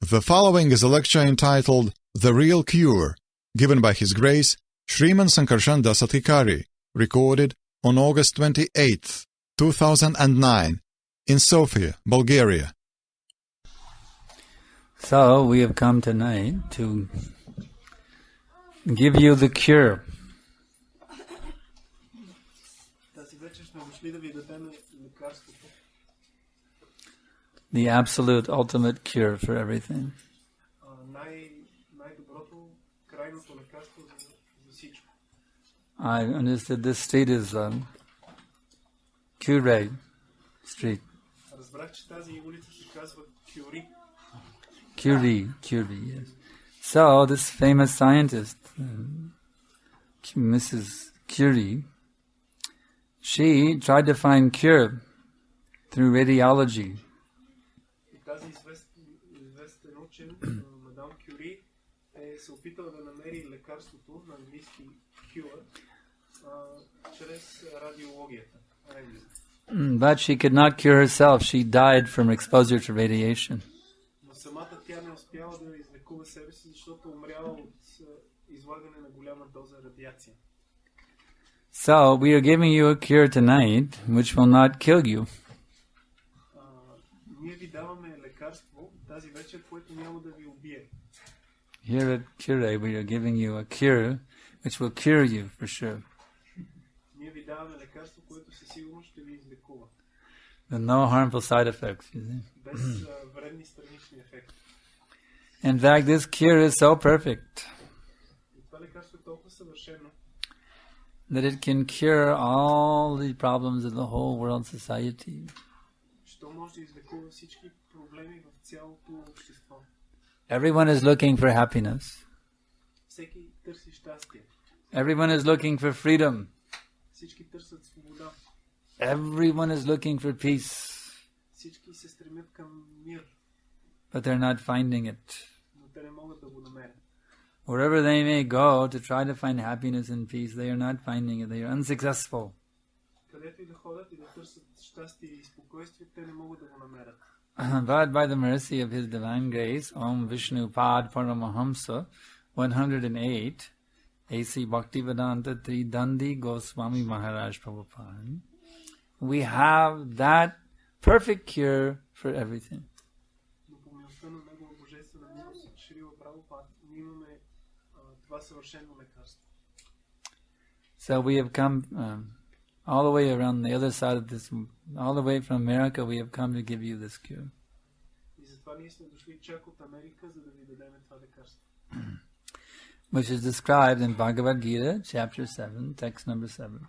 The following is a lecture entitled The Real Cure, given by His Grace Sriman Sankarshan Das Adhikari, recorded on August 28, 2009, in Sofia, Bulgaria. So, we have come tonight to give you the cure. The absolute ultimate cure for everything. I understood this street is Cure Street. Curie, yes. So, this famous scientist, Mrs. Curie, she tried to find cure through radiology. But she could not cure herself. She died from exposure to radiation. So, we are giving you a cure tonight, which will not kill you. Here at Cure, we are giving you a cure, which will cure you for sure. With no harmful side effects, you see. In fact, this cure is so perfect that it can cure all the problems of the whole world society. Everyone is looking for happiness. Everyone is looking for freedom. Everyone is looking for peace. But they're not finding it. Wherever they may go to try to find happiness and peace, they are not finding it. They are unsuccessful. But by the mercy of His Divine Grace, Om Vishnu Pad Paramahamsa 108, A.C. Bhaktivedanta Tridandi Goswami Maharaj Prabhupada, we have that perfect cure for everything. So we have come all the way around the other side of this, all the way from America, we have come to give you this cure. Which is described in Bhagavad Gita, chapter 7, text number 7.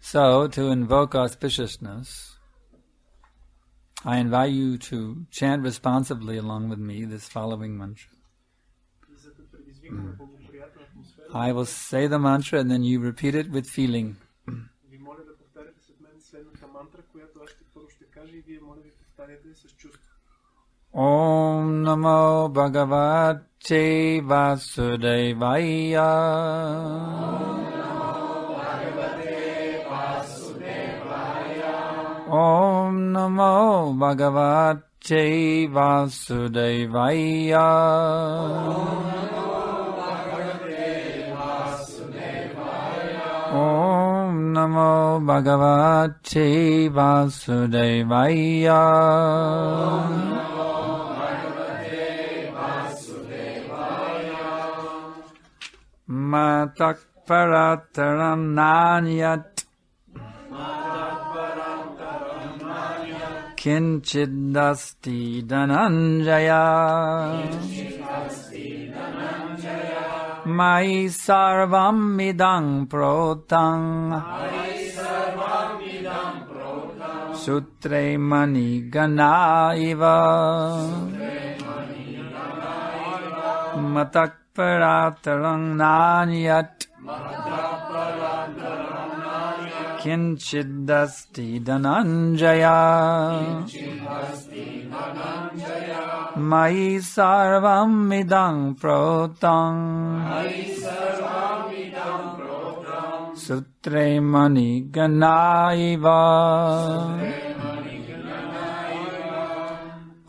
So, to invoke auspiciousness, I invite you to chant responsively along with me this following mantra. I will say the mantra and then you repeat it with feeling. Om Namo Bhagavate Vasudevaya. Om Namo Bhagavate Vasudevaya. Om Namo Bhagavate Vasudevaya. Matak parataram nanyat kinchidasti dhananjaya Mai sarvam idang protang Sutre mani gana iva Matak paratarang nanyat Kinchidasti dhananjaya Mai sarvam idang protang Sutre mani ganaiva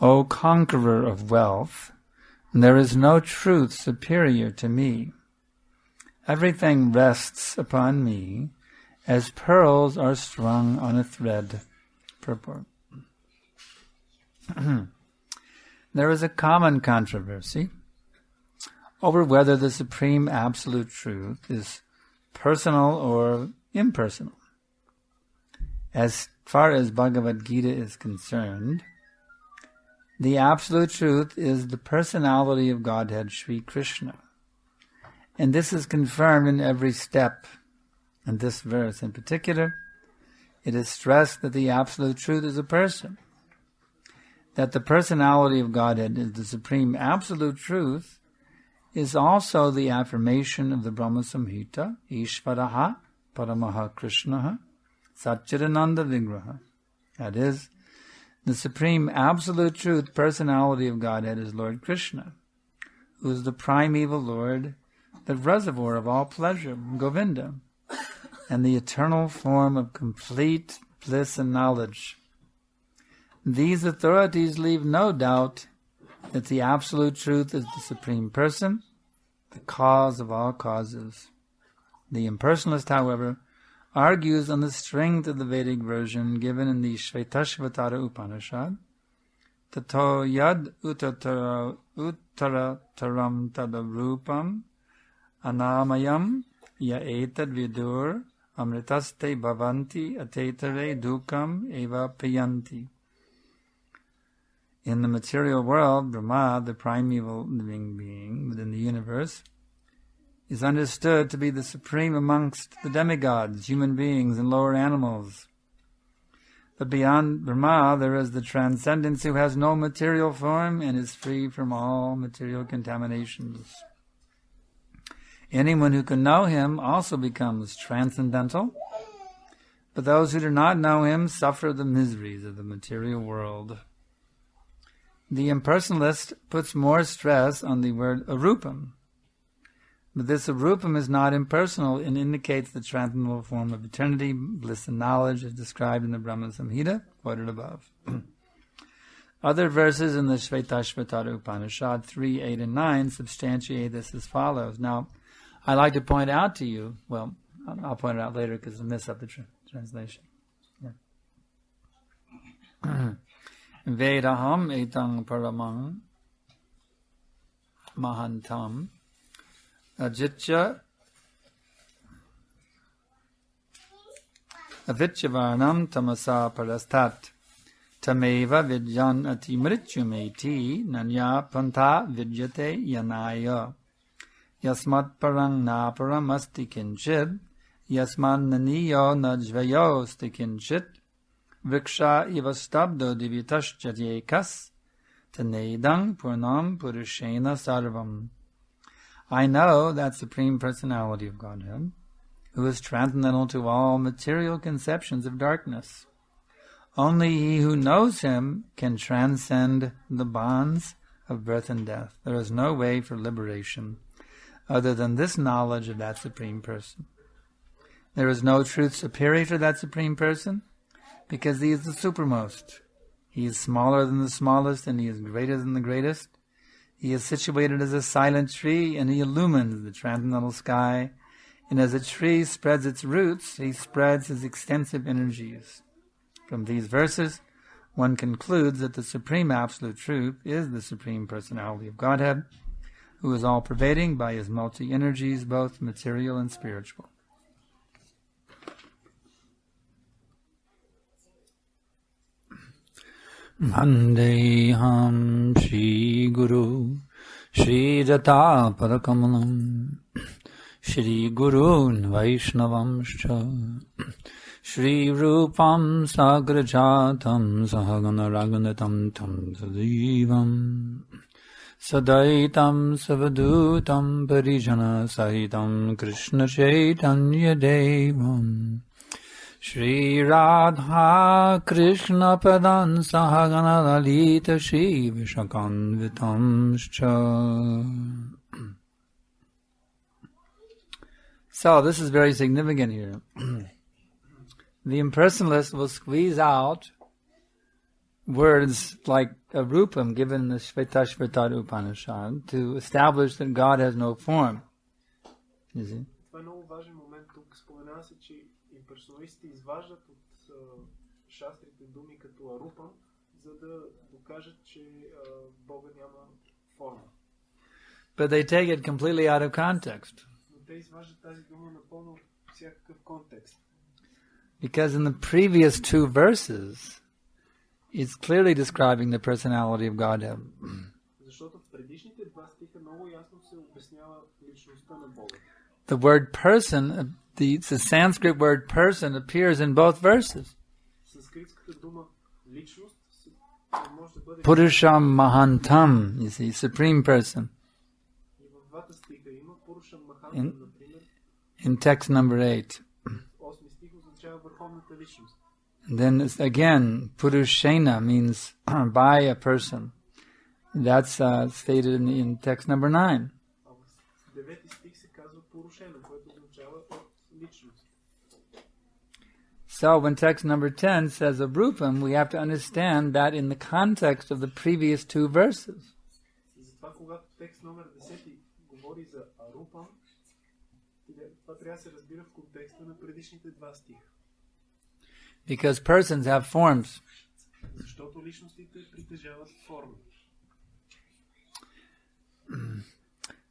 O conqueror of wealth, there is no truth superior to me. Everything rests upon me as pearls are strung on a thread. Purport. There is a common controversy over whether the Supreme Absolute Truth is personal or impersonal. As far as Bhagavad Gita is concerned, the Absolute Truth is the personality of Godhead Sri Krishna. And this is confirmed in every step. In this verse in particular, it is stressed that the Absolute Truth is a person. That the personality of Godhead is the Supreme Absolute Truth is also the affirmation of the Brahma Samhita, Ishvaraha Paramaha Krishnaha Satchidananda Vigraha. That is, the Supreme Absolute Truth personality of Godhead is Lord Krishna, who is the primeval Lord, the reservoir of all pleasure, Govinda, and the eternal form of complete bliss and knowledge. These authorities leave no doubt that the Absolute Truth is the Supreme Person, the cause of all causes. The impersonalist, however, argues on the strength of the Vedic version given in the Shvetashvatara Upanishad, Tato yad uttara taram tadarupam anamayam ya etad vidur amritaste bhavanti atetare dukam eva payanti. In the material world, Brahma, the primeval living being within the universe, is understood to be the supreme amongst the demigods, human beings, and lower animals. But beyond Brahma, there is the Transcendence who has no material form and is free from all material contaminations. Anyone who can know him also becomes transcendental, but those who do not know him suffer the miseries of the material world. The impersonalist puts more stress on the word arupam, but this arupam is not impersonal and indicates the transcendental form of eternity, bliss and knowledge as described in the Brahma Samhita, quoted above. Other verses in the Shvetashvatara Upanishad 3, 8, and 9 substantiate this as follows. Now, I'd like to point out to you, well, I'll point it out later because I mess up the translation. Yeah. Vedaham etang paramang mahantam ajitya avityavarnam tamasa parastat tameva vidyan ati mrityumeti nanya panta vidyate yanaya yasmat parang na param asti kinchid yasman naniyo najvayo sti kinchit Vriksha ivastabdo divitaschayekas tanedang purnam purushena sarvam. I know that Supreme Personality of Godhead, who is transcendental to all material conceptions of darkness. Only he who knows him can transcend the bonds of birth and death. There is no way for liberation other than this knowledge of that Supreme Person. There is no truth superior to that Supreme Person, because he is the supermost. He is smaller than the smallest, and he is greater than the greatest. He is situated as a silent tree, and he illumines the transcendental sky. And as a tree spreads its roots, he spreads his extensive energies. From these verses, one concludes that the Supreme Absolute Truth is the Supreme Personality of Godhead, who is all-pervading by his multi-energies, both material and spiritual. Vandeham Shri Guru Shri Jata Parakamalam Shri Gurun Vaishnavamscha Shri Rupam Sagrajatam Sahagana Raganatam Tam Sadivam Sadaitam Savadutam Parijana Sahitam Krishna Chaitanya Devam Shri Radha Krishna Padan Sahagana Lalita Shri Vishakanvitamscha. So this is very significant here. The impersonalist will squeeze out words like a rupam given in the Shvetashvatara Upanishad to establish that God has no form. You see? Това е много важен момент тук. Споменава се, че имперсоналистите изваждат от шастрите думи като арупам, за да докажат, че Бога няма форма. But they take it completely out of context. Но те изваждат тази дума напълно от всякакъв контекст. Because in the previous two verses, it's clearly describing the personality of Godhead. Защото в предишните два стиха много ясно се обяснява личността на Бога. The word person, the Sanskrit word person appears in both verses. Санскритската дума личност може да бъде Purusham Mahantam, you see, supreme person. и в двата стиха има Пурушам Махантам, например. In text number 8. 8 стих означава върховната личност. And then again, Purushena means by a person. That's stated in text number 9. А в 9 стих се казва Пурушена, което означава от личност. So when text number 10 says Abrupam, we have to understand that in the context of the previous two verses. И затова, когато текст номер 10 говори за Арупам, това трябва да се разбира в контекста на предишните два стиха. Because persons have forms. Защото личностите притежават форми.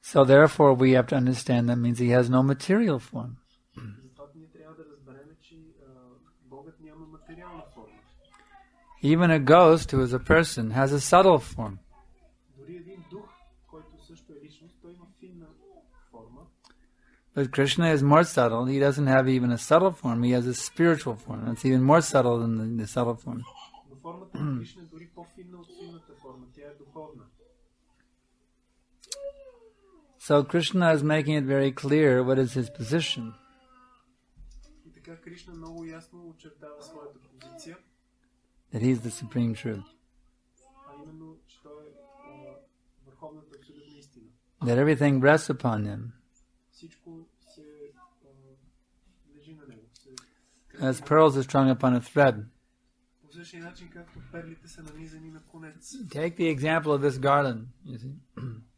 So therefore we have to understand that means he has no material form. Затова ние трябва да разберем, че Богът няма материална форма. Even a ghost who is a person has a subtle form. Дори един дух, който също е личност, той има финна форма. But Krishna is more subtle. He doesn't have even a subtle form. He has a spiritual form. It's even more subtle than the subtle form. Но формата на Кришна е дори по-финна от финната форма. Тя е духовна. So Krishna is making it very clear what is his position. И така Кришна много ясно очертава своята позиция. That he is the supreme truth. А именно, че той е върховната абсолютна истина. That everything rests upon him. Всичко се лежи на него. As pearls are strung upon a thread. По същия начин, както перлите са нанизани на конец. Take the example of this garland. You see?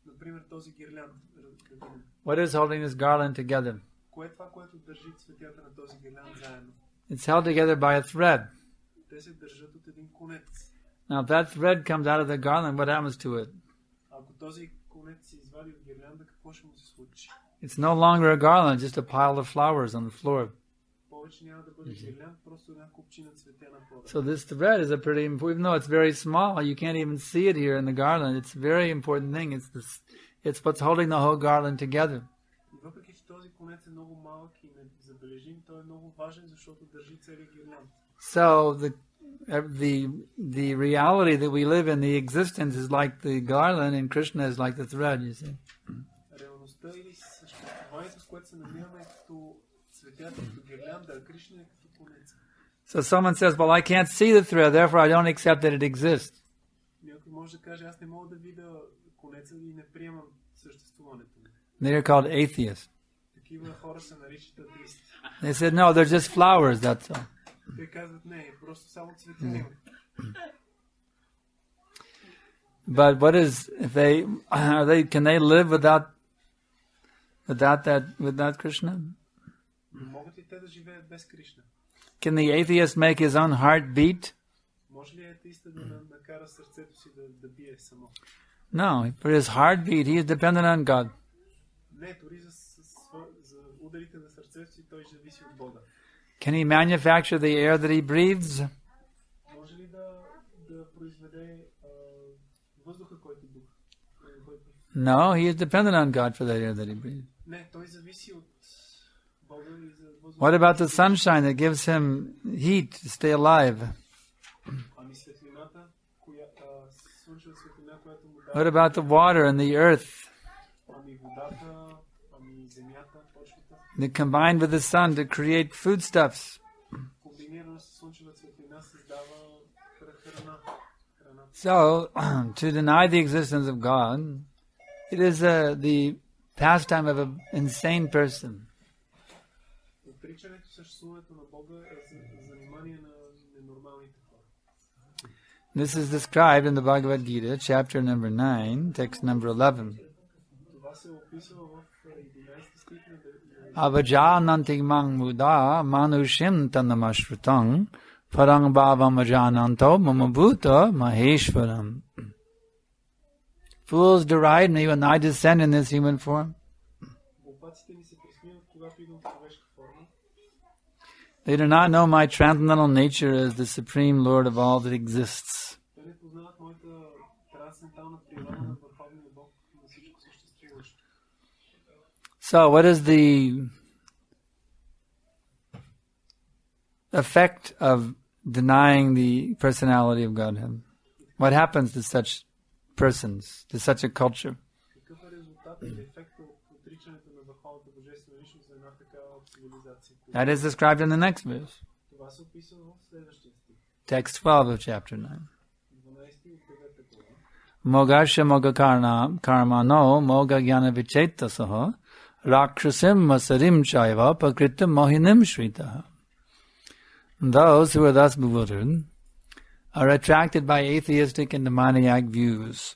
Например, този гирлянд. What is holding this garland together? Кое е това, което държи цветята на този гирлянд заедно? It's held together by a thread. Те се държат от един конец. Now if that thread comes out of the garland, what happens to it? Ако този конец се извади от гирлянда, какво ще му се случи? It's no longer a garland, just a pile of flowers on the floor. Повече няма да бъде гирлянд, просто една купчина цвете на пода. So this thread is a pretty important, even though it's very small, you can't even see it here in the garland. It's a very important thing. It's what's holding the whole garland together. И въпреки че този конец е много малък и незабележим, той е много важен, защото държи целия гирлянд. So the reality that we live in, the existence is like the garland, and Krishna is like the thread. You see. Реалността или съществуването, с което се намираме, е като цветята, като гирлянда, а Кришна е като конец. So someone says, well, I can't see the thread, therefore I don't accept that it exists. Някой може да каже, аз не мога да видя конеца и не приемам съществуването му. They're called atheists. Такива хора се наричат атеисти. They said, no, they're just flowers, that's all. Те казват, не, просто само цветя има. But what is, if can they live without Krishna? Могат ли те да живеят без Кришна? Can the atheist make his own heart beat? Може ли атеиста да накара сърцето си да бие само? No, for his heartbeat, he is dependent on God. Не, дори за ударите на сърцето си той зависи от Бога. Can he manufacture the air that he breathes? Може ли да произведе въздуха, който дух? No, he is dependent on God for that air that he breathes. Не, той зависи от Бога и за въздуха. What about the sunshine that gives him heat to stay alive? Ами светлината, слънчева светлина, която му дава. What about the water and the earth? Ами водата, ами земята, почвата. They combine with the sun to create foodstuffs. Комбинирано с слънчева светлина създава храна. So, to deny the existence of God, it is the pastime of an insane person. Отричането съществуването на Бога е занимание на ненормалните хора. This is described in the Bhagavad Gita, chapter number 9, text number 11. Avajananti mang muda manushim tanamashritang parang bhavam ajananto mamabhuta maheshwaram. Fools deride me when I descend in this human form. They do not know my transcendental nature as the Supreme Lord of all that exists. So, what is the effect of denying the personality of Godhead? What happens to such persons, to such a culture? That is described in the next verse. Text 12 of chapter 9. Mogasha moga karma no moga jnana vichetasaha rakshasim masarim chaiva pakritam mohinim shritaha. Those who are thus bewildered are attracted by atheistic and demoniac views.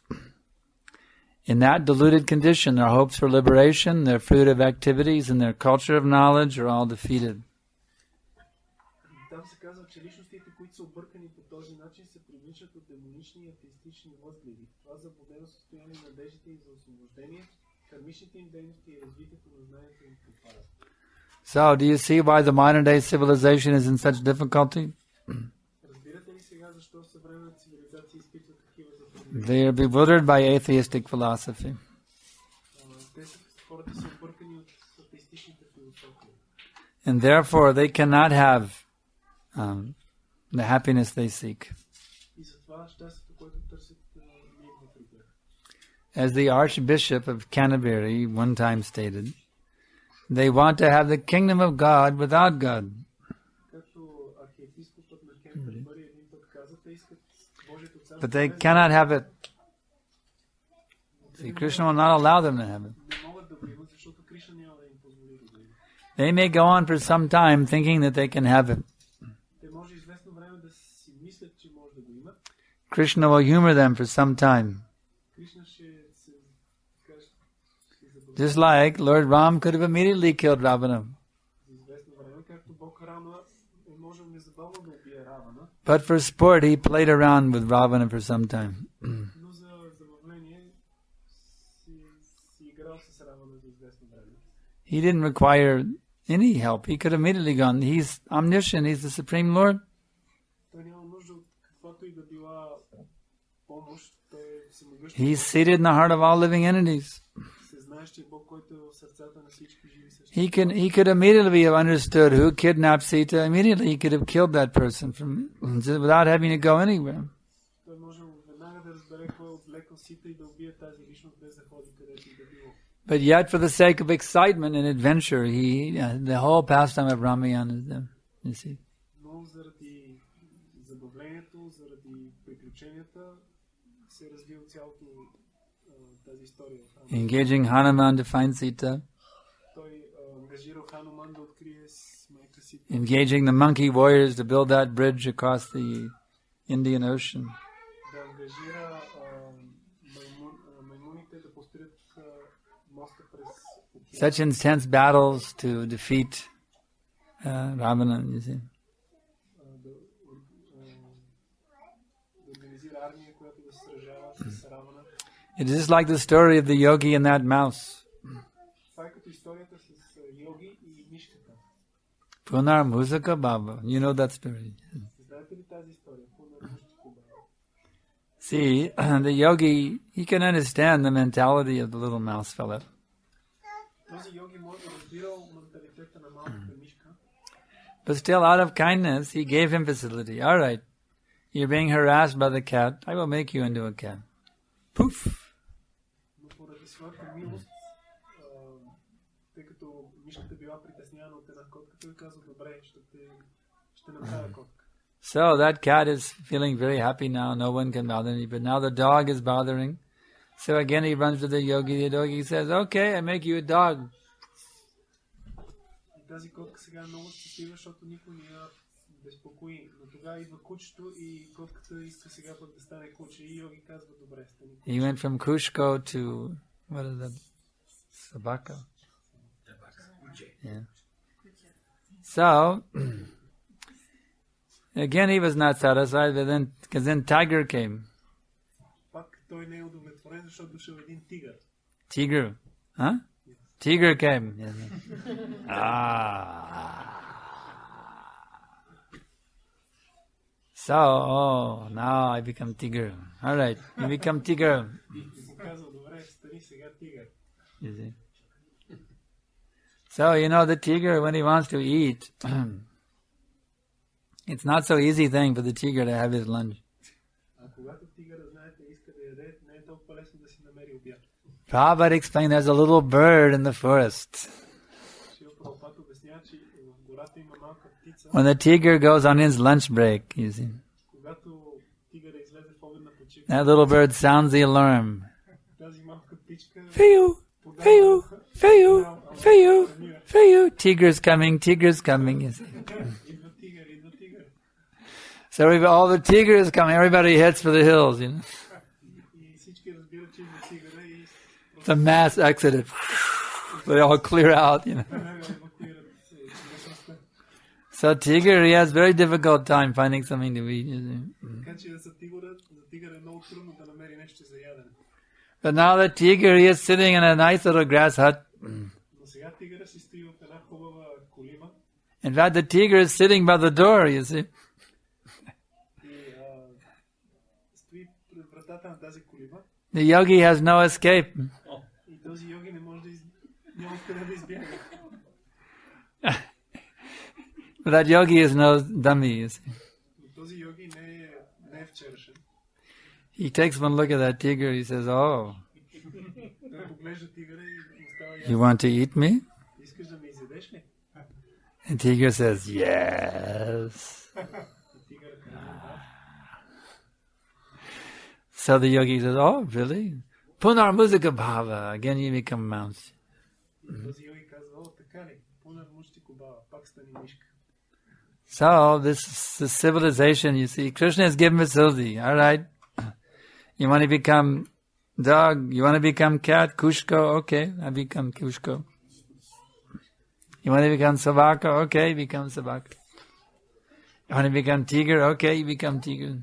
In that deluded condition, their hopes for liberation, their fruitive activities, and their culture of knowledge are all defeated. So, do you see why the modern day civilization is in such difficulty? They are bewildered by atheistic philosophy. And therefore they cannot have the happiness they seek. As the Archbishop of Canterbury one time stated, they want to have the kingdom of God without God. But they cannot have it. See, Krishna will not allow them to have it. They may go on for some time thinking that they can have it. Krishna will humor them for some time. Just like Lord Ram could have immediately killed Ravana. But for sport, he played around with Ravana for some time. He didn't require any help. He could have immediately gone. He's omniscient. He's the Supreme Lord. He's seated in the heart of all living entities. He could immediately have understood who kidnapped Sita. Immediately he could have killed that person without having to go anywhere. But yet, for the sake of excitement and adventure, the whole pastime of Ramayana is there. You see. Engaging Hanuman to find Sita. Engaging the monkey warriors to build that bridge across the Indian Ocean. Such intense battles to defeat Ravana, you see. It is like the story of the yogi and that mouse. Punar Musaka Baba. You know that story. See, the yogi, he can understand the mentality of the little mouse fella. But still, out of kindness, he gave him facility. All right, you're being harassed by the cat. I will make you into a cat. Poof. So that cat is feeling very happy now. No one can bother me. But now the dog is bothering. So again he runs to the yogi. The yogi says, okay, I make you a dog. безпокои. Но тогава идва кучето и котката иска сега пък да стане куче и Йоги казва, добре, стани куче. He went from Kushko to, what is that? Sabaka? Yeah. So, again he was not satisfied, but then, because then tiger came. Пак той не е удовлетворен, защото дошъл един тигър. Tiger. Huh? Tiger came. Yes. So, now I become tiger. All right, you become tiger. Казва, добре, стани сега тигър. You see. So, the tiger, when he wants to eat, it's not so easy thing for the tiger to have his lunch. Prabhupada explained there's a little bird in the forest. When the tiger goes on his lunch break, you see, that little bird sounds the alarm. Phew, phew, phew, phew, phew. Tiger's coming, you see. So all the tigers coming, everybody heads for the hills, The mass exodus. They all clear out, So tiger, he has very difficult time finding something to eat, But now the tiger, he is sitting in a nice little grass hut. In fact, the tiger is sitting by the door, you see. The yogi has no escape. But that yogi is no dummy, you see. He takes one look at that tiger, he says, oh, you want to eat me? And tiger says, yes. So the yogi says, oh, really? Punar muzika bhava. Again you become mouse. So this civilization, you see, Krishna has given facility. All right. You want to become dog? You want to become cat? Kushko? Okay, I become Kushko. You want to become Savaka? Okay, become Savaka. You want to become tiger? Okay, you become tiger.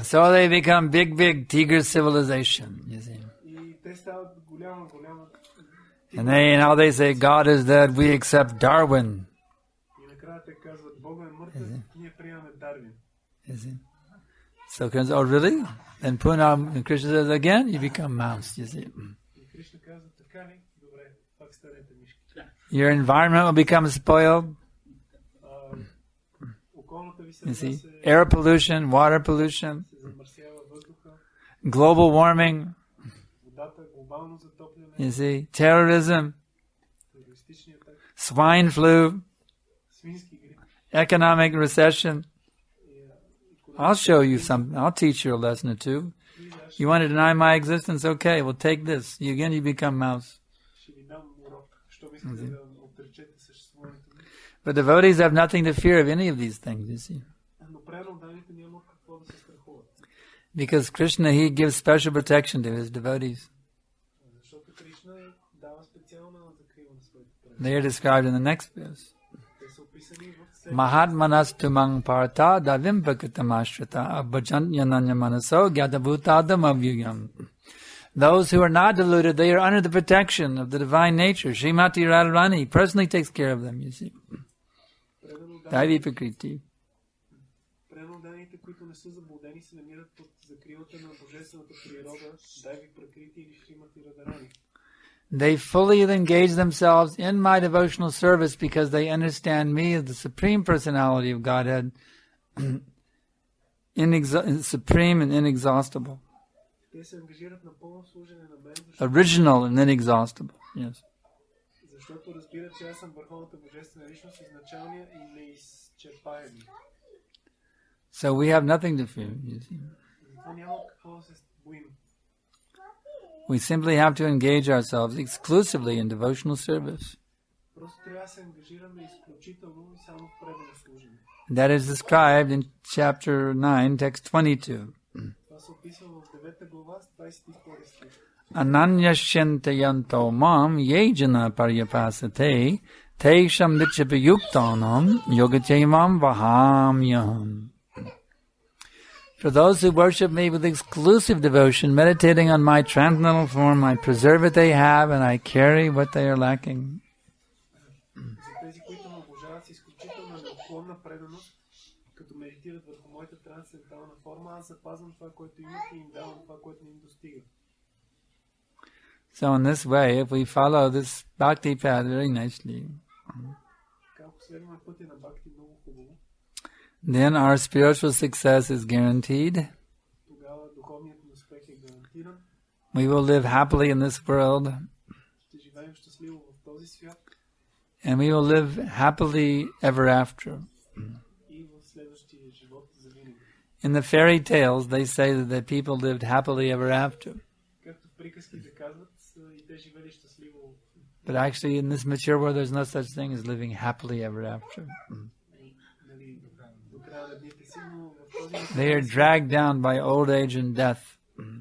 So they become big tiger civilization, you see. And now they say God is dead, we accept Darwin. You see? So Krishna says, oh really? Then Puna, Krishna says again, you become mouse, you see. Your environment will become spoiled. You see, air pollution, water pollution, global warming, you see, terrorism, swine flu, economic recession. I'll show you something. I'll teach you a lesson or two. You want to deny my existence? Okay, well take this. Again, you become mouse. But devotees have nothing to fear of any of these things, you see. Because Krishna, he gives special protection to his devotees. They are described in the next verse. Mahatmanastumang partha davimpakatamashrita abhajanyananya manaso gyadabhutadam avyugam. Those who are not deluded, they are under the protection of the divine nature. Srimati Radharani personally takes care of them, you see. Daivi Prakriti. They fully engage themselves in my devotional service because they understand me as the Supreme Personality of Godhead, supreme and inexhaustible. Original and inexhaustible, yes. So we have nothing to fear, you see. We simply have to engage ourselves exclusively in devotional service. Просто трябва да се ангажираме изключително и само в предано служене. That is described in chapter 9, text 22. Това се описва в 9 глава, 22 стих. Ananyashyantayanto mam yejana paryapasate tesham nityapayuktanam yogatyamam vahamyam. For those who worship me with exclusive devotion, meditating on my transcendental form, I preserve what they have and I carry what they are lacking. За тези, които ме обожават с изключителна неотклонна преданост, като медитират върху моята трансцендентална форма, аз запазвам това, което имат и им давам това, което не им достига. So in this way, if we follow this bhakti path very nicely, Ако следваме пътя на бхакти много хубаво, then our spiritual success is guaranteed. тогава духовният ни успех е гарантиран. We will live happily in this world, Ще живеем щастливо в този свят and we will live happily ever after. и в следващия живот за винаги. In the fairy tales, they say that the people lived happily ever after. Както в приказките казват, и те живели щастливо. But actually, in this mature world, there's no such thing as living happily ever after. Нали, до края на дните си, но в този They are dragged down by old age and death.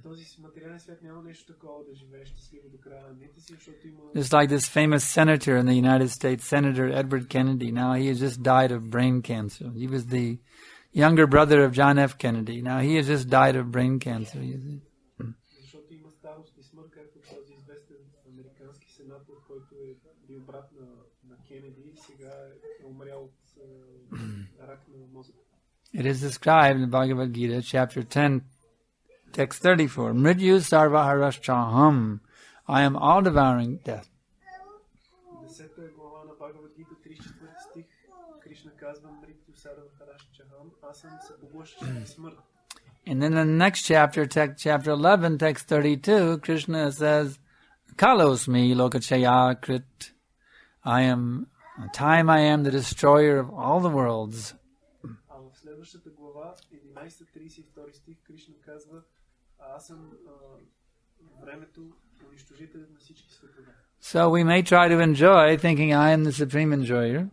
този материален свят няма нещо такова да живееш щастливо до края на дните си, защото има... Just like this famous senator in the United States, Senator Edward Kennedy. Now he has just died of brain cancer. He was the younger brother of John F. Kennedy. Now he has just died of brain cancer. Защото има старост и смърт, както този известен американски сенатор, който е бил брат на Кенеди и сега е умрял от рак на мозъка. It is described in Bhagavad Gita, chapter 10, text 34. Mridyu sarvaharashchaham. I am all-devouring death. 10 глава на Бхагавад Гита, 34 стих, Кришна казва Мритю Сарвахарашчахам, аз съм всепоглъщащ смърт. And then in the next chapter, chapter 11, text 32, Krishna says, Kalosmi lokachaya krit. I am the destroyer of all the worlds. А в следващата глава, 11-32 стих, Кришна казва, аз съм времето, унищожителят на всички светове. So we may try to enjoy, thinking I am the supreme enjoyer.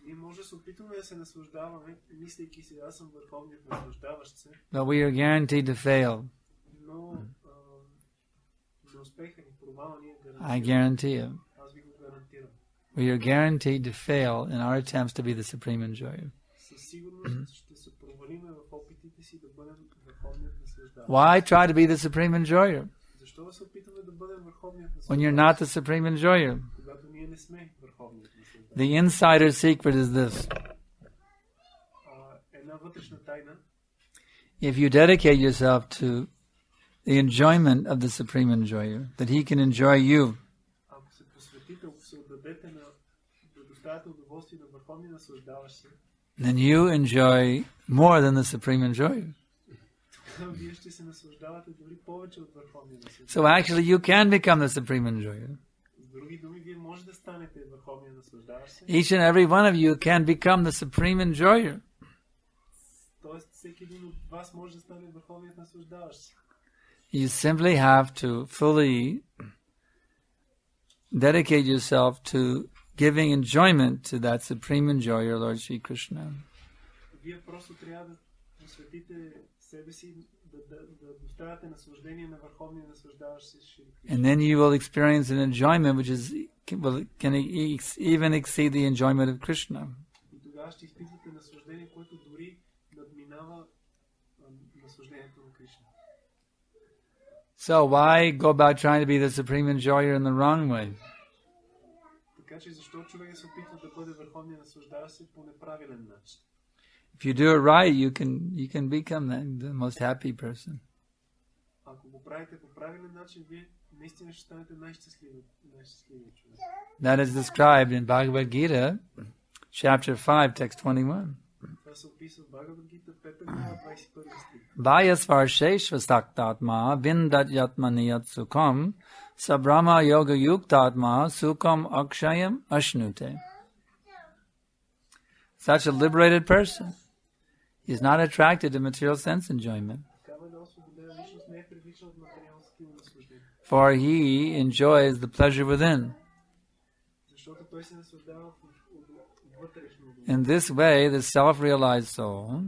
Ние може да се опитваме да се наслаждаваме, мислейки си, аз съм върховният наслаждаващ се. But we are guaranteed to fail. Но неуспеха ни, провала ни е I гарантиран. guarantee you. Аз ви го гарантирам. We are guaranteed to fail in our attempts to be the supreme enjoyer. Със сигурност ще се провалиме в опитите си да бъдем върховният наслаждаващ. Why try to be the supreme enjoyer Защо да се опитваме да бъдем върховният when you're наслаждаващ, not the supreme enjoyer? когато ние не сме върховният наслаждаващ? The insider secret is this. Една вътрешна тайна, If you dedicate yourself to the enjoyment of the supreme enjoyer, that he can enjoy you, ако се посветите, ако се отдадете на да доставяте удоволствие на върховния наслаждаващ се, then you enjoy more than the supreme enjoyer. вие ще се наслаждавате дори повече от върховния наслаждаващ. So actually you can become the supreme enjoyer. С други думи, вие може да станете върховния наслаждаващ се. Each and every one of you can become the supreme enjoyer. Тоест, всеки един от вас може да стане върховният наслаждаващ се. You simply have to fully dedicate yourself to giving enjoyment to that supreme enjoyer, Lord Shri Krishna. Вие просто трябва да посветите себе си, да доставяте наслаждение на върховния наслаждаващ се Шри Кришна. And then you will experience an enjoyment which can even exceed the enjoyment of Krishna. И тогава ще изпитвате наслаждение, което дори надминава наслаждението на Кришна. So why go about trying to be the supreme enjoyer in the wrong way? Така че защо човек се опитва да бъде върховния наслаждаващ се по неправилен начин? If you do it right, you can become the most happy person. Ако го правите по правилен начин, вие наистина ще станете най-щастливият човек. That is described in Bhagavad Gita, chapter 5, text 21. Това се описва в Бхагавад Гита, 5 глава, 21 стих. Vayasvarsheshva saktatma bindat yatmaniyat sukham sabrama yoga yuktatma sukham akshayam ashnute. Such a liberated person is not attracted to material sense enjoyment. Такава освободена личност не е привличана от материалски наслаждения. for he enjoys the pleasure within. In this way, the self-realized soul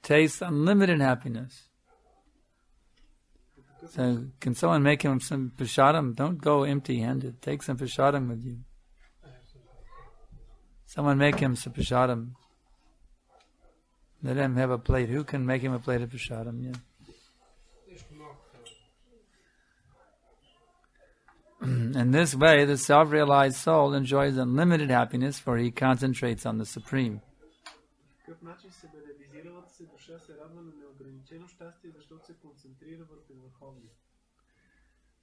tastes unlimited happiness. So, can someone make him some prasadam? Don't go empty-handed. Take some prasadam with you. Someone make him some prasadam. Let him have a plate. Who can make him a plate of prasadam? Yeah. In this way, the self-realized soul enjoys unlimited happiness, for he concentrates on the Supreme.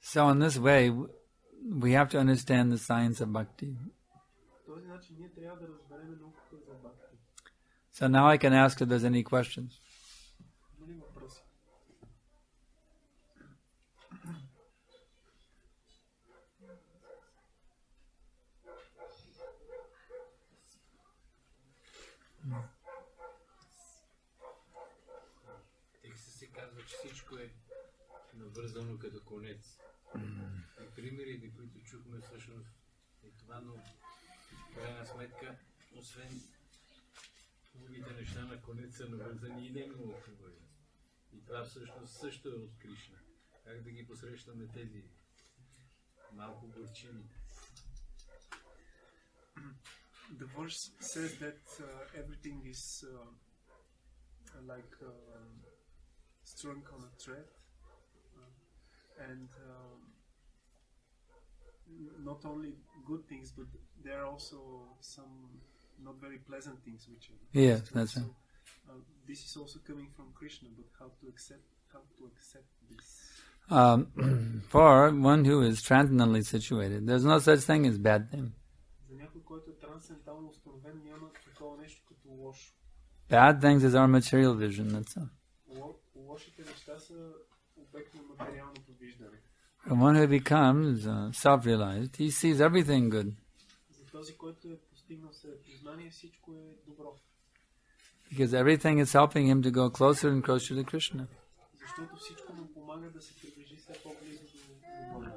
So in this way, we have to understand the science of bhakti. So now I can ask if there's any questions. Всичко е навързано като конец. И примерите, които чухме всъщност е това, но в крайна сметка, освен хубавите неща на конец са навързани и немного хубави. И това всъщност също е от Кришна. Как да ги посрещаме тези малко горчиви? The verse says that everything is like strung on a thread, and not only good things, but there are also some not very pleasant things which are. Yes, that's right. This is also coming from Krishna, but how to accept this? For one who is transcendently situated, there's no such thing as bad thing. Bad things is our material vision, that's all. And one who becomes self-realized, he sees everything good. Because everything is helping him to go closer and closer to Krishna.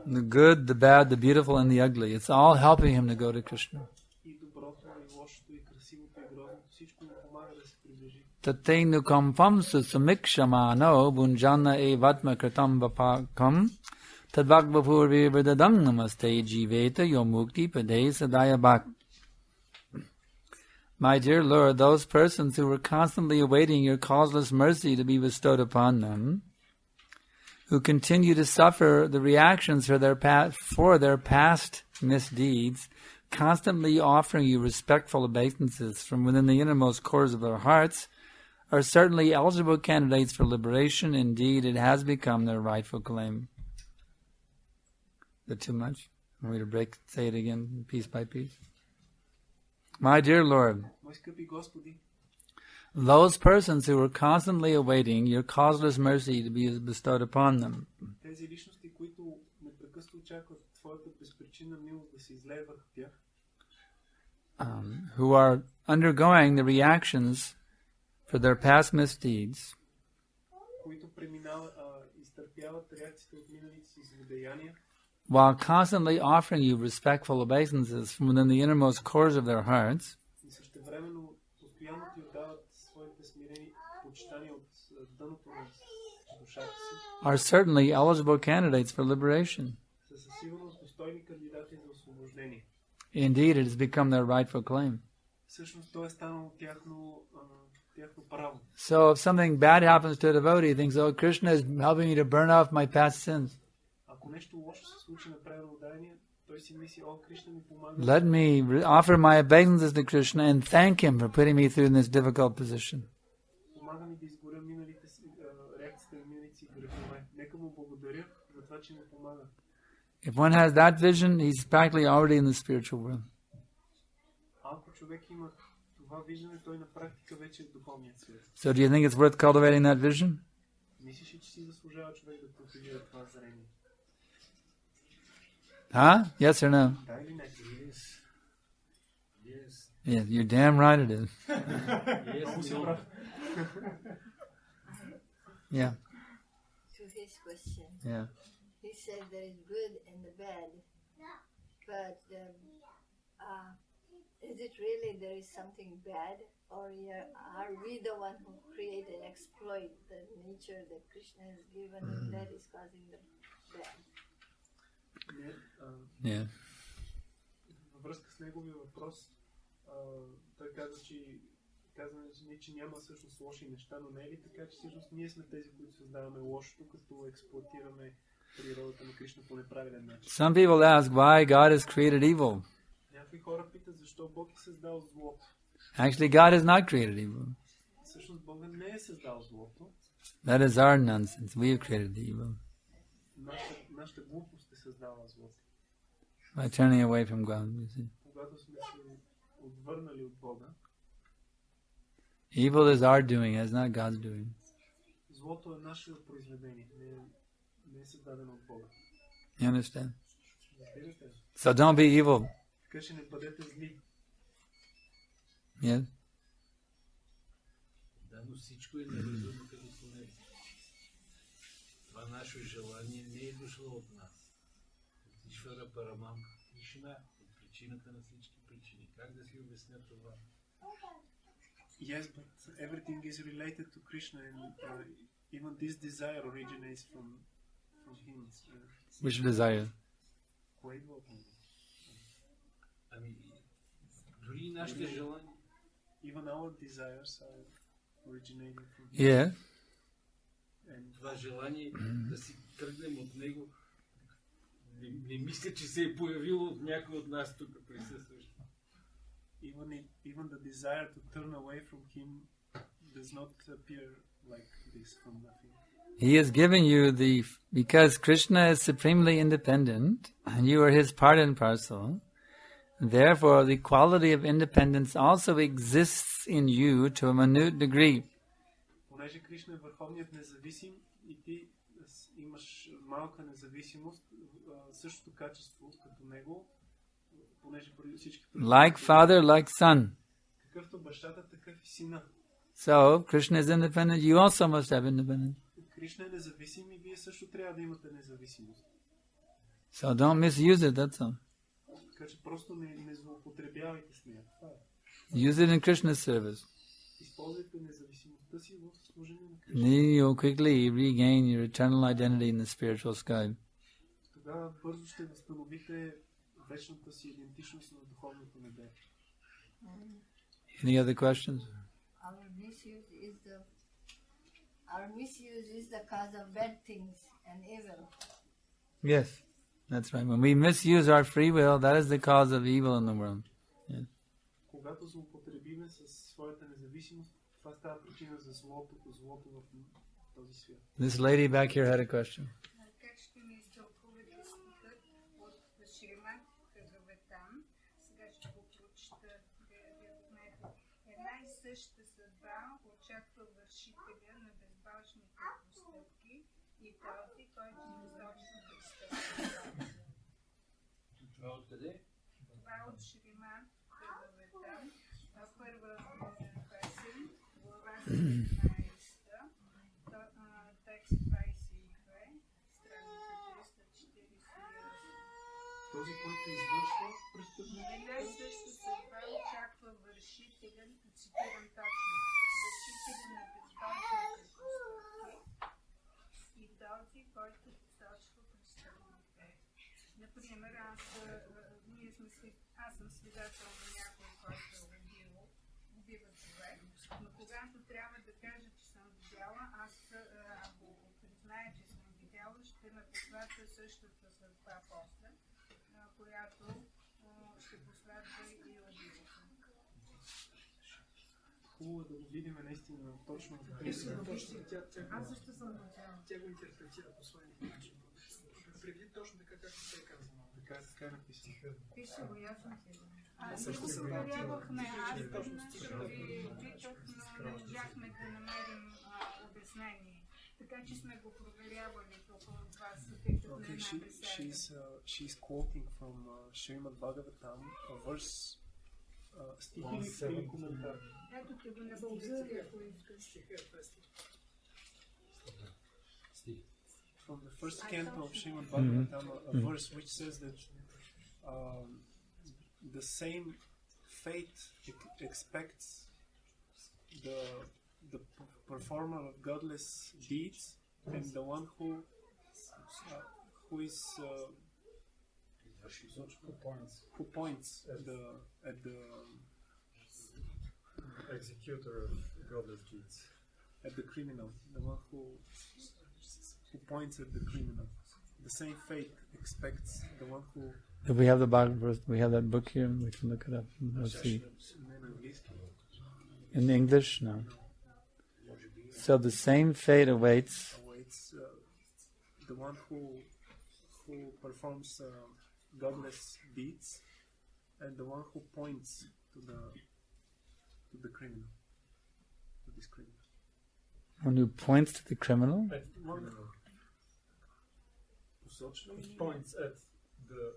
The good, the bad, the beautiful, and the ugly. It's all helping him to go to Krishna. Tateinu kampam susumikshamano bunjana evatma kratam vapakam tadvakvapurvi vridadang namaste jiveta yomukti pade sadaya bhak. My dear Lord, those persons who were constantly awaiting your causeless mercy to be bestowed upon them, who continue to suffer the reactions for their past misdeeds, constantly offering you respectful obeisances from within the innermost cores of their hearts, are certainly eligible candidates for liberation. Indeed, it has become their rightful claim. Is that too much? Want me to say it again, piece by piece? My dear Lord, those persons who were constantly awaiting your causeless mercy to be bestowed upon them, who are undergoing the reactions for their past misdeeds, while constantly offering you respectful obeisances from within the innermost cores of their hearts, are certainly eligible candidates for liberation. Indeed, it has become their rightful claim. So if something bad happens to a devotee, he thinks, oh, Krishna is helping me to burn off my past sins. Let me offer my obeisances to Krishna and thank him for putting me through this difficult position. If one has that vision, he's practically already in the spiritual world. So do you think it's worth cultivating that vision? Huh? Yes or no? Yes. Yeah, you're damn right it is. Yes. Yeah. To his question. Yeah. He said there is good and the bad, but is it really there is something bad, or are we the one who create and exploit the nature that Krishna has given, and that is causing the bad? Yeah. Във връзка с неговия въпрос, той каза, че няма всъщност лоши неща, но не е ли така, че всъщност ние сме тези, които създаваме лошото, като експлоатираме природата на Кришна по неправилен начин? Some people ask why God has created evil. Някои хора питат защо Бог е създал злото. Actually, God has not created evil. Всъщност Бог не е създал злото. That is our nonsense. We have created the evil Нашата глупост е създала злото. by turning away from God. You see. Когато сме се отвърнали от Бога, Evil is our doing, it's not God's doing. злото е наше произведение, не е създадено от Бога. You understand? Разбирате ли? So don't be evil. Така че не бъдете зли. Yes? Да, но всичко е неразумно като конец. Това наше желание не е дошло от нас. От Ишвара Парамам Кришна, от причината на всички причини. Как да си обясня това? Yes, but everything is related to Krishna, and even this desire originates from him. Which desire? Кое идва от него? Ами, дори нашите желания. Even our desires are originating from him. Yeah. Това желание да си тръгнем от него, не мисля, че се е появило от някой от нас тук присъстващ. Even the desire to turn away from him does not appear like this from nothing. He has given you because Krishna is supremely independent and you are his part and parcel. Therefore, the quality of independence also exists in you to a minute degree. Понеже Кришна е върховният независим и ти имаш малка независимост, същото качество като него, понеже всички... Like father, like son. Какъвто бащата, такъв и сина. So, Krishna is independent, you also must have independence. Кришна е независим и вие също трябва да имате независимост. So don't misuse it, that's all. Така че просто не злоупотребявайте с нея. Това е. Use it in Krishna's service. Използвайте независимостта си в служение на Кришна. Then you'll quickly regain your eternal identity in the spiritual sky. Тогава бързо ще възстановите вечната си идентичност на духовното небе. Any other questions? Our misuse is the cause of bad things and evil. Yes, that's right. When we misuse our free will, that is the cause of evil in the world. Yes. Когато злоупотребиме със своята независимост, това става причина за злото в този свят. This lady back here had a question. Как ще ми изтълкувате стихът от Шримад Бхагаватам? Сега ще го прочета, една и съща съдба очаква вършителя на безбашните постъпки и този, който безбашно престъпва. Това откъде? Това е от Шримад Бхагаватам, първа песен, глава 17, текст 22, страница 348. Този, който извършва престъпление. Една и съща съдба очаква вършителя, цитирам точно, вършителя на безбожните постъпки и този, който посочва престъпните. Например, аз съм свидетел на някой, който убива човек, но когато трябва да кажа, че съм видяла, аз ако призная, че съм видяла, ще ме последва същата съдба после, която ще последва и убиването. Хубаво е да го видим наистина точно. Аз също съм видяла. Тя го интерпретира по своя начин. Преди точно така, както те казва. Така написано. Пише го, ясно си. Аз също се проверявахме, аз ви питах, но не можахме да намерим обяснение. Така че сме го проверявали тук от вас. She's quoting from Srimad Bhagavatam, a verse, стих или коментар. Ето ти го на български, ако искаш. Стих. from the first canto of Srimad Bhagavatam, a verse which says that the same fate expects the performer of godless deeds and the one who points at the executor of godless deeds, at the criminal, the one who points at the criminal. The same fate expects the one who. If we have the Bible verse, we have that book here, we can look it up. Let's see. In English, no. So the same fate awaits the one who performs godless deeds, and the one who points to the criminal, to this criminal. One who points to the criminal? Points at the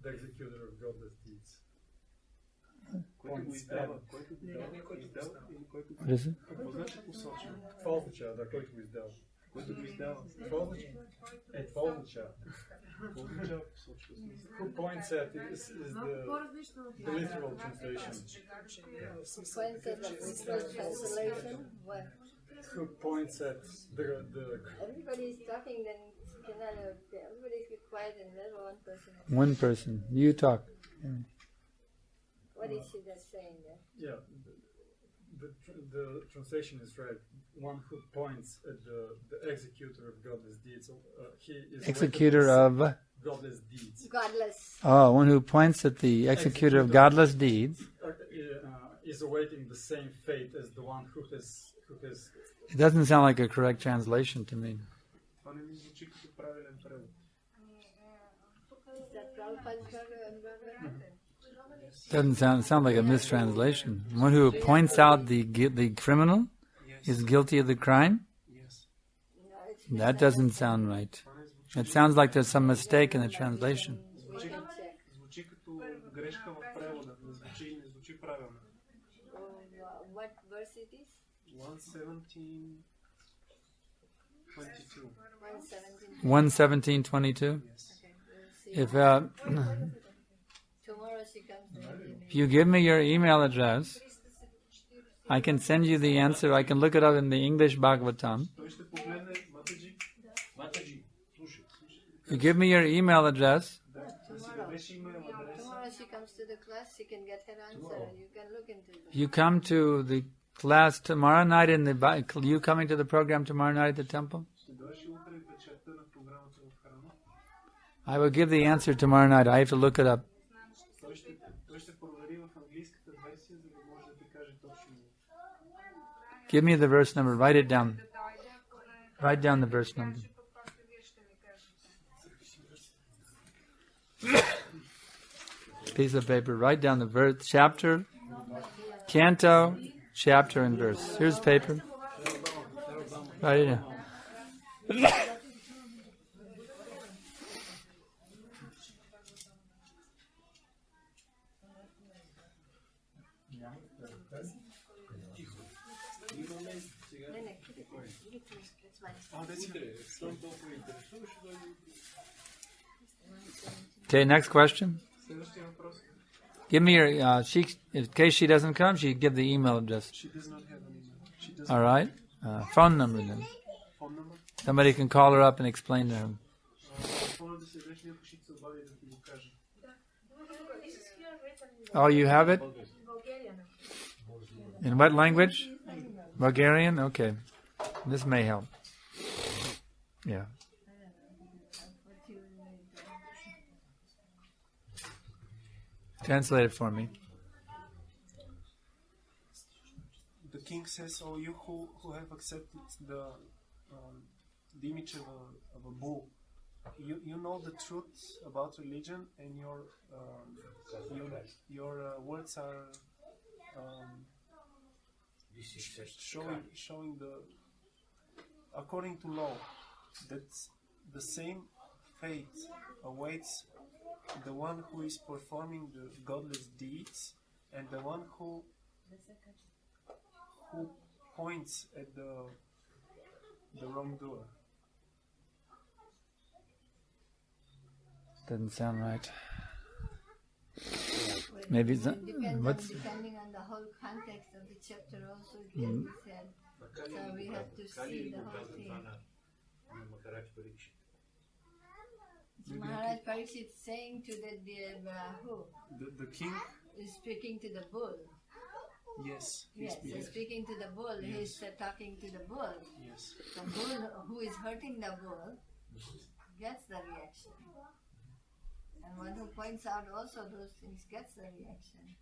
executor of godless deeds. Points at. What is it? Фалнича, да, който го издава. Who points at is the literal translation. Points at the literal translation? What? Who points at the Everybody is talking, then cannot everybody be quiet and let one person. One person. You talk. Yeah. What is she just saying there? Yeah, the translation is right. One who points at the executor of godless deeds. He is Executor of godless deeds. Godless. Oh, one who points at the executor of godless deeds. Is awaiting the same fate as the one who has. It doesn't sound like a correct translation to me. Doesn't sound like a mistranslation. One who points out the criminal is guilty of the crime? That doesn't sound right. It sounds like there's some mistake in the translation. What verse it is? 1:17:22. 1:17:22. If Tomorrow she comes there. if you give me your email address, I can send you the answer. I can look it up in the English Bhagavatam. You give me your email address. Tomorrow she comes to the class, she can get her answer. You can look into it. You come to the class tomorrow night in the. You coming to the program tomorrow night at the temple? I will give the answer tomorrow night. I have to look it up. Give me the verse number. Write it down. Write down the verse number. Piece of paper. Write down the verse, chapter, canto, chapter, and verse. Here's paper. Write it down. Okay, next question. Give me your, in case she doesn't come, she give the email address. She does not have an email. All right. Phone number then. Phone number? Somebody can call her up and explain to her. Oh, you have it? In what language? Bulgarian? Okay. This may help. Yeah. Translate it for me. The king says, "Oh, you who have accepted the image of a bull, you know the truth about religion, and your words are showing the according to law that the same fate awaits the one who is performing the godless deeds and the one who points at the wrongdoer." Doesn't sound right. Maybe it's not, depending on the whole context of the chapter also it can be said. So we have to see the whole thing. So Maharaj Parikshit saying to The king? is speaking to the bull. Yes. Yes, he's speaking to the bull. Yes. He's talking to the bull. Yes. The bull who is hurting the bull gets the reaction. And one who points out also those things gets the reaction.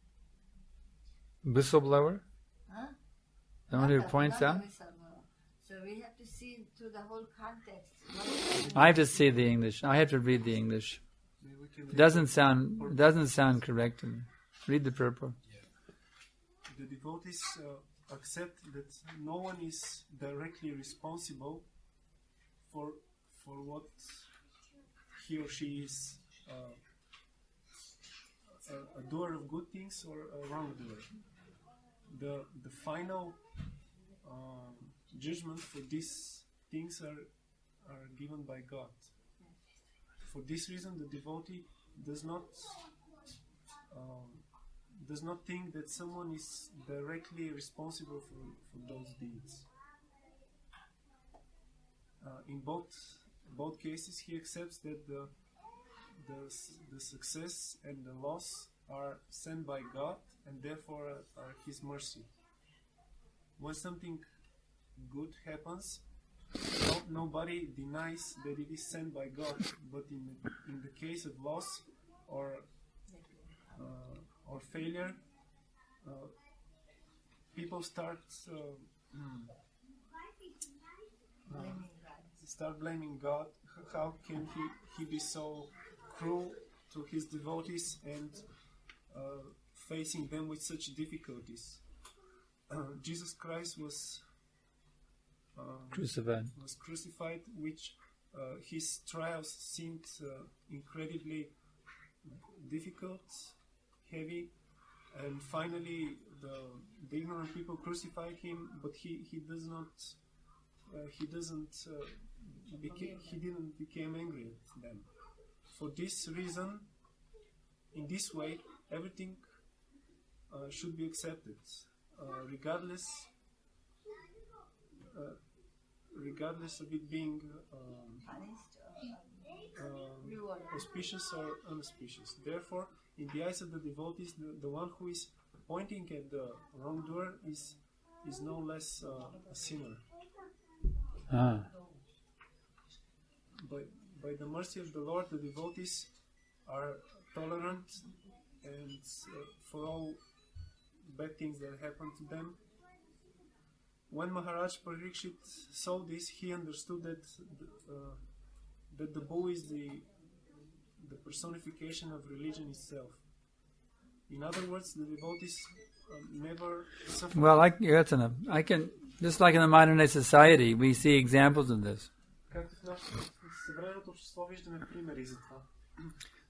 whistleblower? Huh? The one who points out? So we have to see through the whole context. I have to see the English. I have to read the English. It doesn't sound correct to me. Read the purport. The devotees accept that no one is directly responsible for what he or she is a doer of good things or a wrongdoer. The final judgment for these things are given by God. For this reason, the devotee does not think that someone is directly responsible for those deeds. In both cases, he accepts that the success and the loss are sent by God and therefore are His mercy. When something good happens, nobody denies that it is sent by God, but in the case of loss or failure, people start blaming God. How can he be so cruel to his devotees and facing them with such difficulties? Jesus Christ was crucified, which his trials seemed incredibly difficult, heavy, and finally the ignorant people crucified him, but he didn't become angry at them. For this reason, in this way, everything should be accepted, regardless of it being auspicious or unauspicious. Therefore, in the eyes of the devotees, the one who is pointing at the wrongdoer is no less a sinner. By the mercy of the Lord, the devotees are tolerant and for all bad things that happen to them. When Maharaj Parikshit saw this, he understood that the bull is the personification of religion itself. In other words, the devotees never suffer. Well, that's enough. Just like in the modern day society, we see examples of this.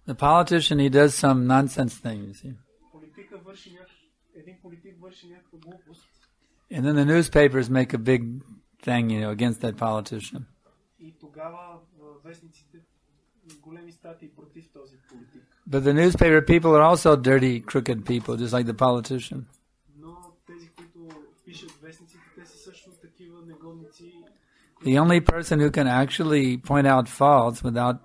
The politician, he does some nonsense thing, you see. And then the newspapers make a big thing, against that politician. But the newspaper people are also dirty, crooked people, just like the politician. The only person who can actually point out faults without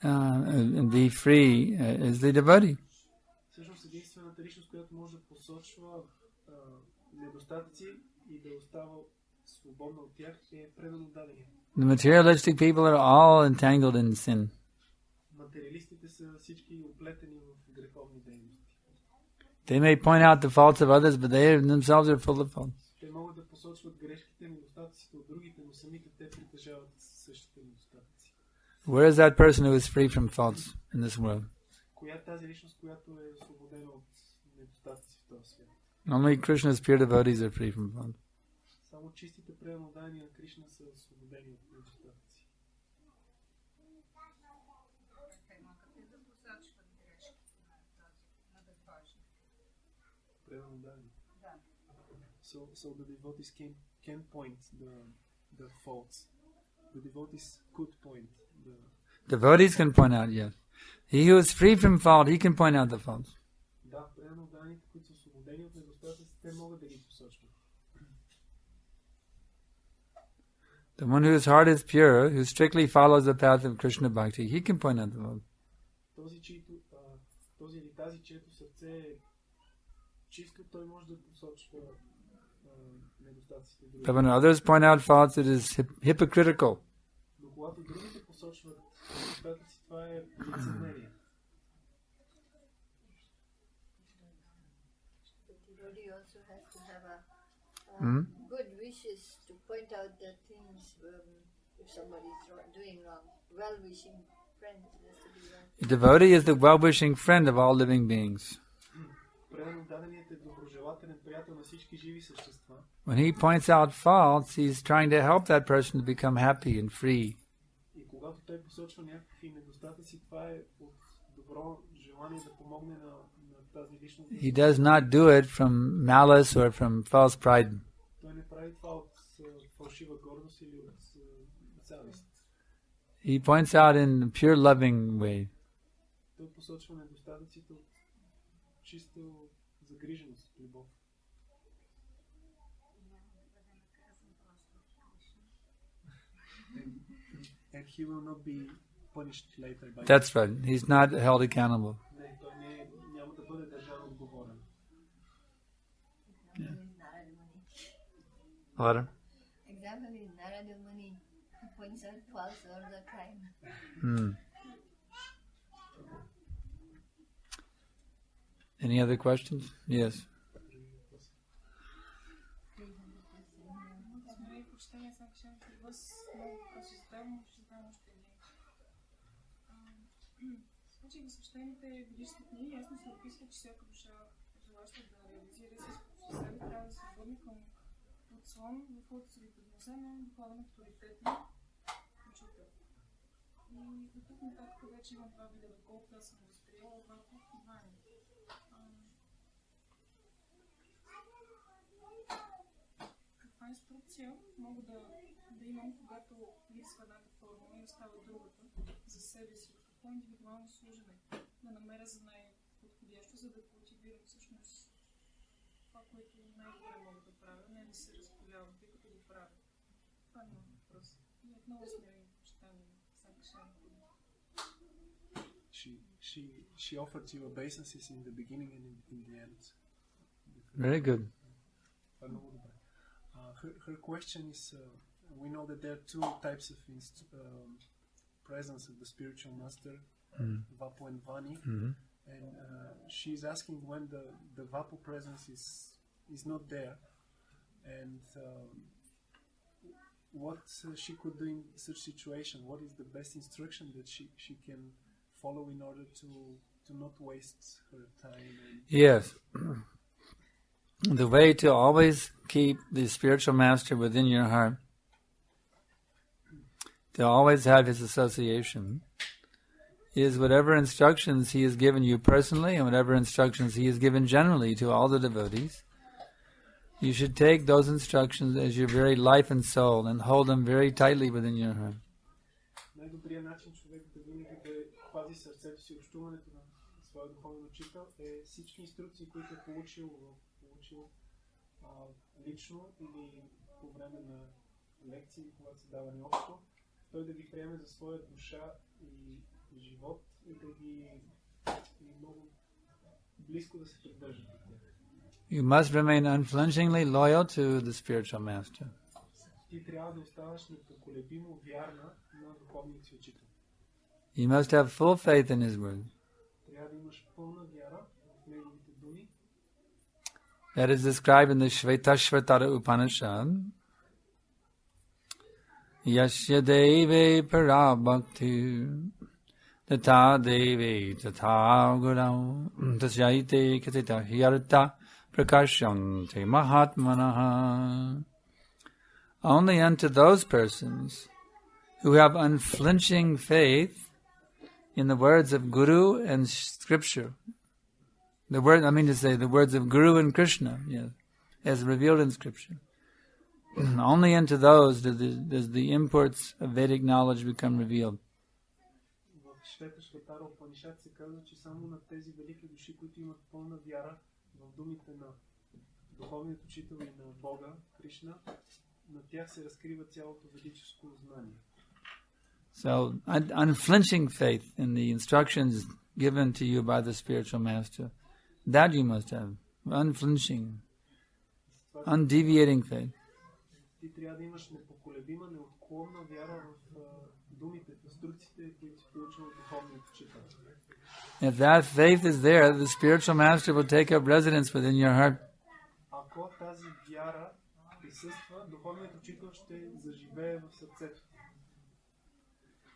and be free is the devotee. The materialistic people are all entangled in sin. They may point out the faults of others, but they themselves are full of faults. Where is that person who is free from faults in this world? Only Krishna's pure devotees are free from faults. So the devotees can point the faults. The devotees could point Devotees can point out, yes. He who is free from fault, he can point out the faults. Да, преданните, които са освободени от недостатъци, те могат да ги посочват. The one whose heart is pure, who strictly follows the path of Krishna Bhakti, he can point out the faults. Този или тази, чието сърце е чисто, той може да посочва недостатъците. But when others point out faults, it is hypocritical. Но когато другите посочват недостатъци, това е лицемерие. The devotee also has to have good wishes to point out the things if somebody is doing wrong. Well-wishing friends has to be well. The devotee is the well-wishing friend of all living beings. When he points out faults, he's trying to help that person to become happy and free. He does not do it from malice or from false pride. He points out in a pure loving way. And he will not be punished later by That's right. He's not held accountable. What? Example is Narada Muni, who points out faults all the time. Any other questions? Yes. В свещените буддийски книги ясно се описва, че всяка душа, желаща да реализира себе си, трябва да се върне към подслон, в който се припознесе на духовен авторитетен учител. И до тук нататък вече има два вида, доколкото аз съм възприела върху внимание. Каква инструкция мога да имам, когато липсва едната формула и остава другата за себе си? Индивидуално служене, да намеря за най-подходящо, за да култивирам всъщност това, което най-добре мога да правя, не да се разполявам, тъй като го правя. Това е много въпрос. И отново сме почитани Санкаршан. She offered you obeisances in the beginning and in the end. Very good. Her question is, we know that there are two types of presence of the spiritual master, Vapu and Vani, and she's asking when the Vapu presence is not there, and what she could do in such situation. What is the best instruction that she can follow in order to not waste her time? Yes. The way to always keep the spiritual master within your heart, to always have his association, is whatever instructions he has given you personally and whatever instructions he has given generally to all the devotees, you should take those instructions as your very life and soul and hold them very tightly within your heart. Най-добрият начин човек да винаги да пази сърцето си, общуването на своя духовен учител е всички инструкции, които е получил лично или по време на лекции, когато са давани общо, той да ги приеме за своя душа и живот и да ги много близко да се придържа. You must remain unflinchingly loyal to the spiritual master. Ти трябва да оставаш непоколебимо вярна на духовния си учител. You must have full faith in his word. Трябва да имаш пълна вяра в неговите думи. That is described in the Shvetashvatara Upanishad. Yasya deve parabhakti tata deve tata gurau tasyaite katita hyarta prakashante mahatmanaha. Only unto those persons who have unflinching faith in the words of Guru and Scripture. The words of Guru and Krishna, yes, as revealed in Scripture. Only unto those does the imports of Vedic knowledge become revealed. Аватара Упанишад се казва, че само на тези велики души, които имат пълна вяра в думите на духовният учител и на Бога, Кришна, на тях се разкрива цялото ведическо знание. So, unflinching faith in the instructions given to you by the spiritual master, that you must have. Unflinching, undeviating faith. Ти трябва да имаш непоколебима, неотклонна вяра в думите, в инструкциите, които си получил от духовният учител. If that faith is there, the spiritual master will take up residence within your heart. Ако тази вяра присъства, духовният учител ще заживее в сърцето.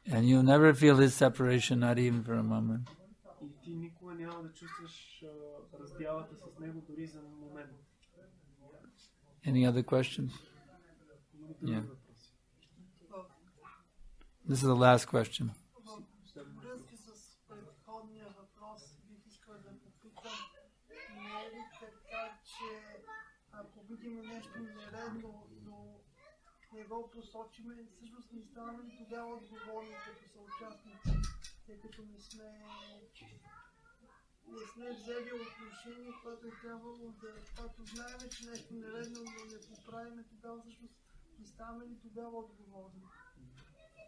And you'll never feel his separation, not even for a moment. И ти никога няма да чувстваш разделата с него дори за момент. Any other questions? Yeah. This is the last question. Във връзка с предходния въпрос бих искал да попитам, не е ли така, че ако видим нещо нередно, но не го посочиме, всъщност не ставаме ли тогава отговорни като съучастници, тъй като не сме взели отношение, което е трябвало да, когато знаем, че нещо нередно, но не поправиме, тогава всъщност не ставаме ли тогава отговорни.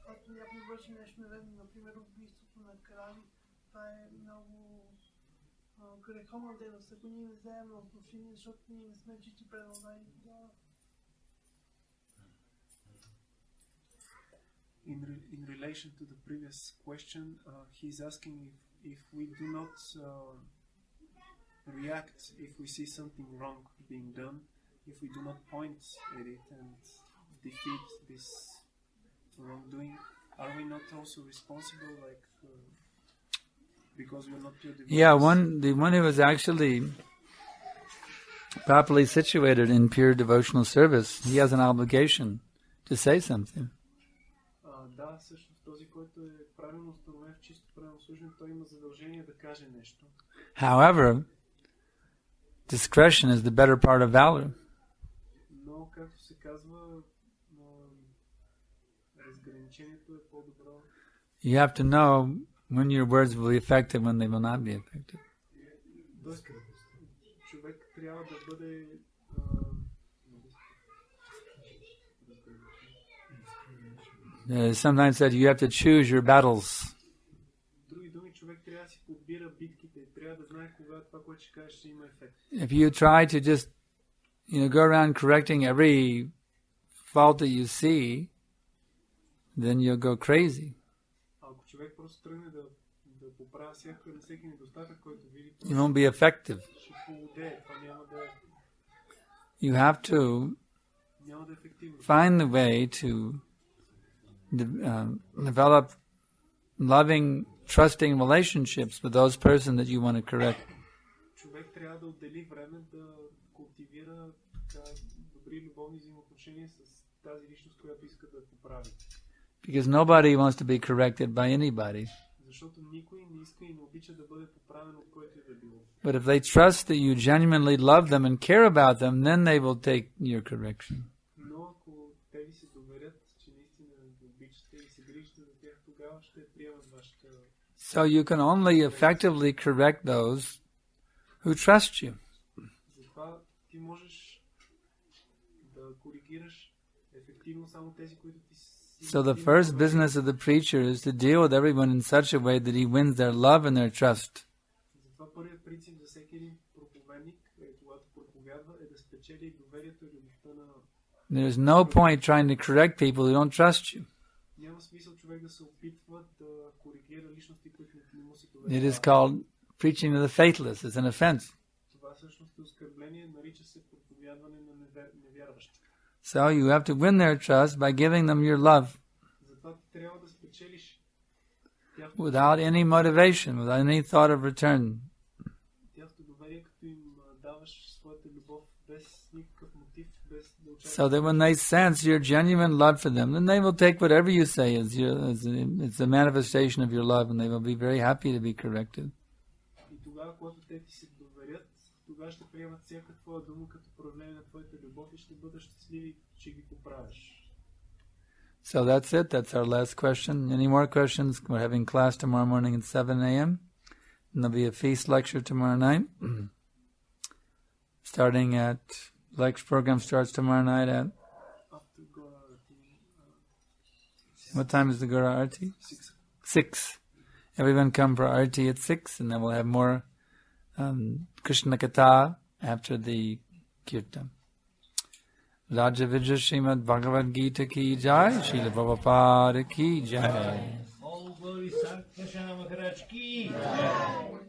Когато някой върши нещо нередно, например убийството на крави, това е много греховна дейност, ако ние не вземем отношение, защото ние не сме чисти предълнайни тогава. In relation to the previous question, he's asking if we do not react if we see something wrong being done, if we do not point at it and defeat this wrongdoing, are we not also responsible, like because we're not pure devotees? Yeah, the one who is actually properly situated in pure devotional service, he has an obligation to say something. Да, всъщност този, който е правилно установен в чисто правилно служение, той има задължение да каже нещо. However, discretion is the better part of valor. Но, както се казва, разграничението е по-добро. You have to know when your words will be effective, when they will not be effective. Човек трябва да бъде sometimes said you have to choose your battles. Други думи, човек трябва да си подбира битките, трябва да знае кога това, което ще кажеш, ще има ефект. If you try to just, go around correcting every fault that you see, then you'll go crazy. Ако човек просто тръгне да поправя всеки недостатък, който види, You won't be effective. ще полудее, това няма да е. You have to Няма да е ефективно. find the way to develop loving, trusting relationships with those person that you want to correct. Човек трябва да отдели време да култивира добри любовни взаимоотношения с тази личност, която иска да поправи. Because nobody wants to be corrected by anybody. Защото никой не иска и не обича да бъде поправен от който и да било. But if they trust that you genuinely love them and care about them, then they will take your correction. Но ако те ви се доверят, че наистина ги обичате и се грижите за тях, тогава ще приемат вашата... So you can only effectively correct those who trust you. Затова ти можеш да коригираш ефективно само тези, които ти... So the first business of the preacher is to deal with everyone in such a way that he wins their love and their trust. Затова първият принцип за всеки един проповедник, когато проповядва, е да спечели доверието и любовта на... There's no point trying to correct people who don't trust you. Няма смисъл човек да се опитва да коригира личности, които не му се It доверяват. is called preaching to the faithless. It's an offense. Това всъщност е оскърбление, нарича се проповядване на невярващи. So you have to win their trust by giving them your love Затова ти трябва да спечелиш without any motivation, without any thought of return. тяхното доверие, като им даваш своята любов без никакъв мотив, без да очакваш. So that when they sense your genuine love for them, then they will take whatever you say as it's a manifestation of your love, and they will be very happy to be corrected. И тогава, когато те ти се доверят, тогава ще приемат всяка твоя дума като проявление на твоята любов и ще бъдат щастливи, че ги поправиш. So that's it. That's our last question. Any more questions? We're having class tomorrow morning at 7 a.m. And there'll be a feast lecture tomorrow night. Starting at, lecture program starts tomorrow night at, what time is the Guru Arti? 6. Everyone come for Arti at 6, and then we'll have more Krishna Katha after the Kirtan. Raja Vijay Srimad Bhagavad Gita ki jai, Srila Prabhupada ki jai. All glory Sankarshan Maharaj ki jai.